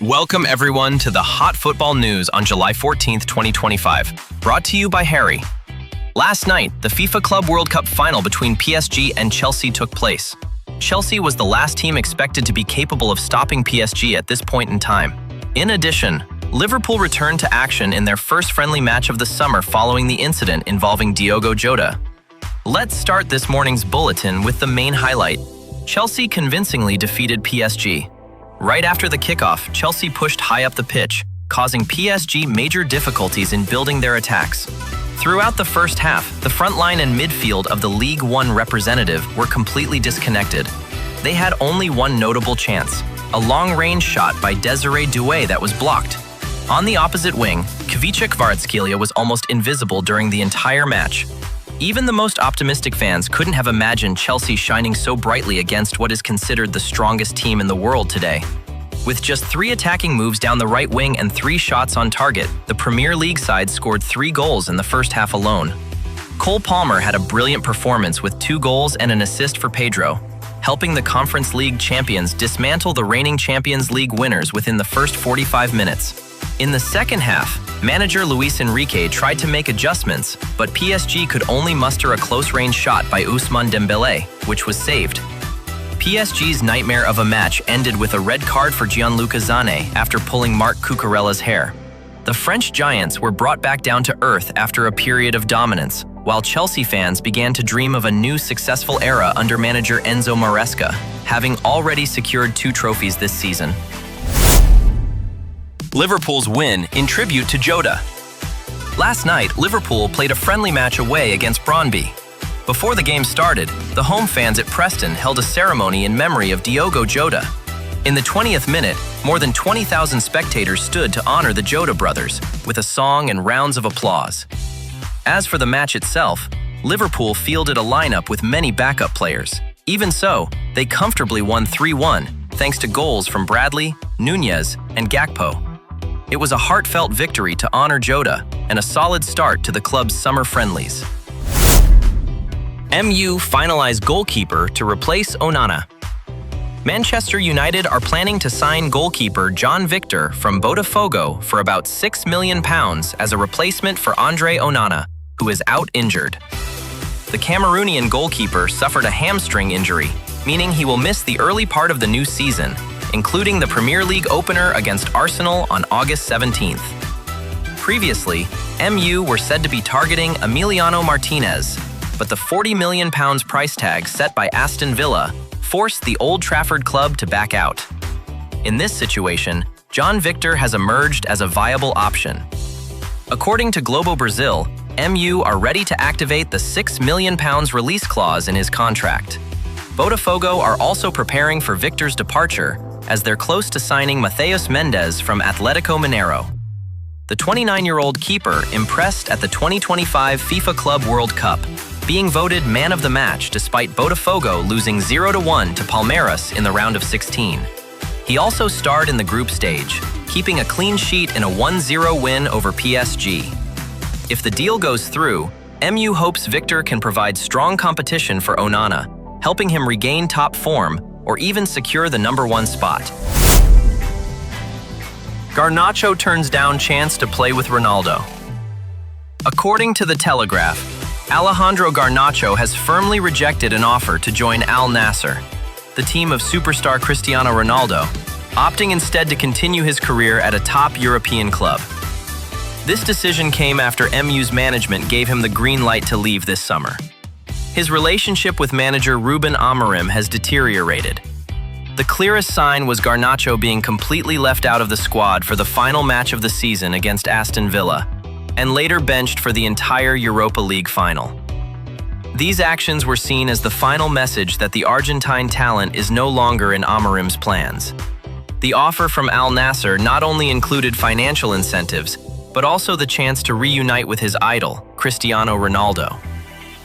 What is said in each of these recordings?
Welcome everyone to the Hot Football News on July 14th, 2025, brought to you by Harry. Last night, the FIFA Club World Cup final between PSG and Chelsea took place. Chelsea was the last team expected to be capable of stopping PSG at this point in time. In addition, Liverpool returned to action in their first friendly match of the summer following the incident involving Diogo Jota. Let's start this morning's bulletin with the main highlight. Chelsea convincingly defeated PSG. Right after the kickoff, Chelsea pushed high up the pitch, causing PSG major difficulties in building their attacks. Throughout the first half, the front line and midfield of the League One representative were completely disconnected. They had only one notable chance, a long-range shot by Desiree Doué that was blocked. On the opposite wing, Kvicha Kvaratskhelia was almost invisible during the entire match. Even the most optimistic fans couldn't have imagined Chelsea shining so brightly against what is considered the strongest team in the world today. With just 3 attacking moves down the right wing and 3 shots on target, the Premier League side scored 3 goals in the first half alone. Cole Palmer had a brilliant performance with 2 goals and an assist for Pedro, helping the Conference League champions dismantle the reigning Champions League winners within the first 45 minutes. In the second half, manager Luis Enrique tried to make adjustments, but PSG could only muster a close-range shot by Ousmane Dembélé, which was saved. PSG's nightmare of a match ended with a red card for Gianluca Zane after pulling Marc Cucurella's hair. The French giants were brought back down to earth after a period of dominance, while Chelsea fans began to dream of a new successful era under manager Enzo Maresca, having already secured 2 trophies this season. Liverpool's win in tribute to Jota. Last night, Liverpool played a friendly match away against Brøndby. Before the game started, the home fans at Preston held a ceremony in memory of Diogo Jota. In the 20th minute, more than 20,000 spectators stood to honor the Jota brothers, with a song and rounds of applause. As for the match itself, Liverpool fielded a lineup with many backup players. Even so, they comfortably won 3-1, thanks to goals from Bradley, Nunez, and Gakpo. It was a heartfelt victory to honor Jota and a solid start to the club's summer friendlies. MU finalized goalkeeper to replace Onana. Manchester United are planning to sign goalkeeper John Victor from Botafogo for about £6 million as a replacement for Andre Onana, who is out injured. The Cameroonian goalkeeper suffered a hamstring injury, meaning he will miss the early part of the new season, including the Premier League opener against Arsenal on August 17th. Previously, MU were said to be targeting Emiliano Martinez, but the £40 million price tag set by Aston Villa forced the Old Trafford club to back out. In this situation, John Victor has emerged as a viable option. According to Globo Brazil, MU are ready to activate the £6 million release clause in his contract. Botafogo are also preparing for Victor's departure, as they're close to signing Matheus Mendes from Atlético Mineiro. The 29-year-old keeper impressed at the 2025 FIFA Club World Cup, being voted man of the match despite Botafogo losing 0-1 to Palmeiras in the round of 16. He also starred in the group stage, keeping a clean sheet in a 1-0 win over PSG. If the deal goes through, MU hopes Victor can provide strong competition for Onana, helping him regain top form or even secure the #1 spot. Garnacho turns down chance to play with Ronaldo. According to The Telegraph, Alejandro Garnacho has firmly rejected an offer to join Al Nassr, the team of superstar Cristiano Ronaldo, opting instead to continue his career at a top European club. This decision came after MU's management gave him the green light to leave this summer. His relationship with manager Ruben Amorim has deteriorated. The clearest sign was Garnacho being completely left out of the squad for the final match of the season against Aston Villa, and later benched for the entire Europa League final. These actions were seen as the final message that the Argentine talent is no longer in Amorim's plans. The offer from Al Nassr not only included financial incentives, but also the chance to reunite with his idol, Cristiano Ronaldo.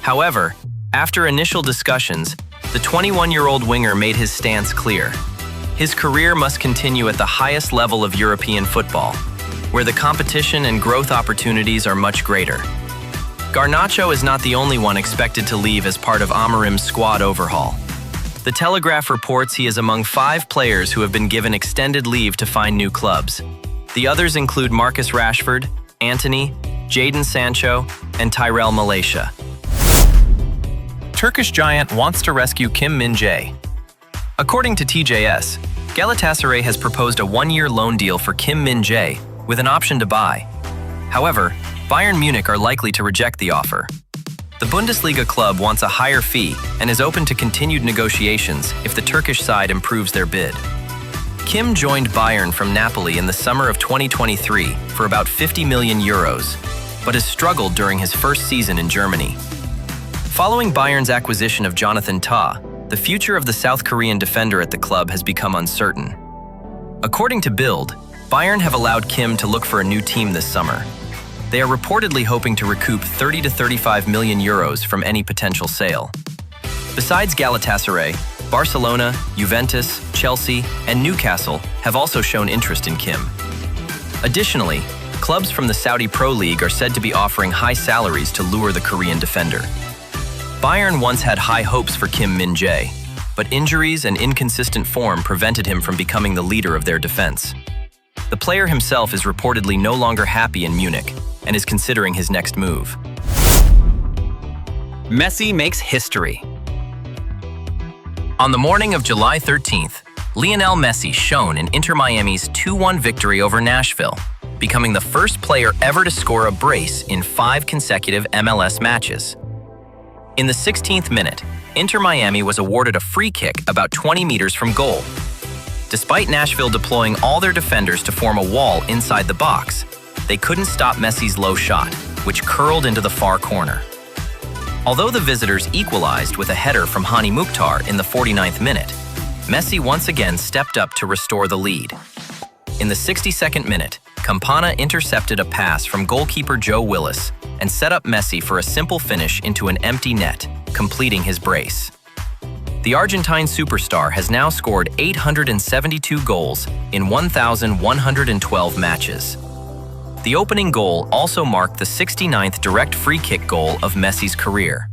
However, after initial discussions, the 21-year-old winger made his stance clear. His career must continue at the highest level of European football, where the competition and growth opportunities are much greater. Garnacho is not the only one expected to leave as part of Amorim's squad overhaul. The Telegraph reports he is among 5 players who have been given extended leave to find new clubs. The others include Marcus Rashford, Antony, Jadon Sancho, and Tyrell Malaysia. Turkish giant wants to rescue Kim Min-jae. According to TJS, Galatasaray has proposed a 1-year loan deal for Kim Min-jae with an option to buy. However, Bayern Munich are likely to reject the offer. The Bundesliga club wants a higher fee and is open to continued negotiations if the Turkish side improves their bid. Kim joined Bayern from Napoli in the summer of 2023 for about 50 million euros, but has struggled during his first season in Germany. Following Bayern's acquisition of Jonathan Tah, the future of the South Korean defender at the club has become uncertain. According to Bild, Bayern have allowed Kim to look for a new team this summer. They are reportedly hoping to recoup 30 to 35 million euros from any potential sale. Besides Galatasaray, Barcelona, Juventus, Chelsea, and Newcastle have also shown interest in Kim. Additionally, clubs from the Saudi Pro League are said to be offering high salaries to lure the Korean defender. Bayern once had high hopes for Kim Min-jae, but injuries and inconsistent form prevented him from becoming the leader of their defense. The player himself is reportedly no longer happy in Munich and is considering his next move. Messi makes history. On the morning of July 13th, Lionel Messi shone in Inter Miami's 2-1 victory over Nashville, becoming the first player ever to score a brace in 5 consecutive MLS matches. In the 16th minute, Inter Miami was awarded a free kick about 20 meters from goal. Despite Nashville deploying all their defenders to form a wall inside the box, they couldn't stop Messi's low shot, which curled into the far corner. Although the visitors equalized with a header from Hani Mukhtar in the 49th minute, Messi once again stepped up to restore the lead. In the 62nd minute, Campana intercepted a pass from goalkeeper Joe Willis and set up Messi for a simple finish into an empty net, completing his brace. The Argentine superstar has now scored 872 goals in 1,112 matches. The opening goal also marked the 69th direct free kick goal of Messi's career.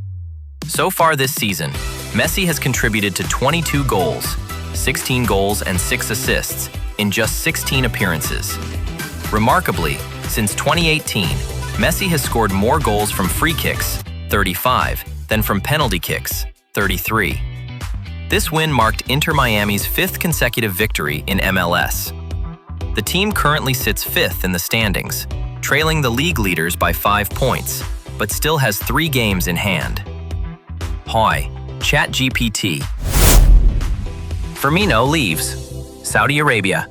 So far this season, Messi has contributed to 22 goals, 16 goals and 6 assists in just 16 appearances. Remarkably, since 2018, Messi has scored more goals from free kicks, 35, than from penalty kicks, 33. This win marked Inter Miami's 5th consecutive victory in MLS. The team currently sits 5th in the standings, trailing the league leaders by 5 points, but still has 3 games in hand. Hi, ChatGPT. Firmino leaves Saudi Arabia.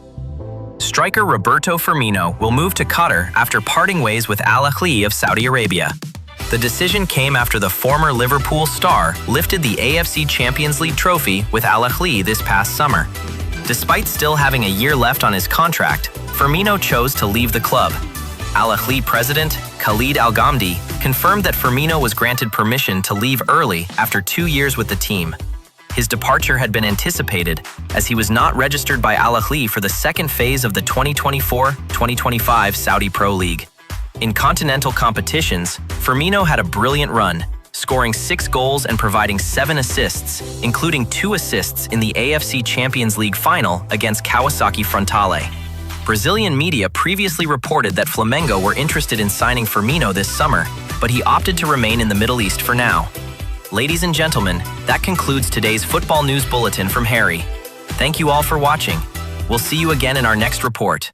Striker Roberto Firmino will move to Qatar after parting ways with Al Ahly of Saudi Arabia. The decision came after the former Liverpool star lifted the AFC Champions League trophy with Al Ahly this past summer. Despite still having a year left on his contract, Firmino chose to leave the club. Al Ahly president Khalid Al Ghamdi confirmed that Firmino was granted permission to leave early after 2 years with the team. His departure had been anticipated as he was not registered by Al Ahly for the second phase of the 2024-2025 Saudi Pro League. In continental competitions, Firmino had a brilliant run, scoring 6 goals and providing 7 assists, including 2 assists in the AFC Champions League final against Kawasaki Frontale. Brazilian media previously reported that Flamengo were interested in signing Firmino this summer, but he opted to remain in the Middle East for now. Ladies and gentlemen, that concludes today's Football News Bulletin from Harry. Thank you all for watching. We'll see you again in our next report.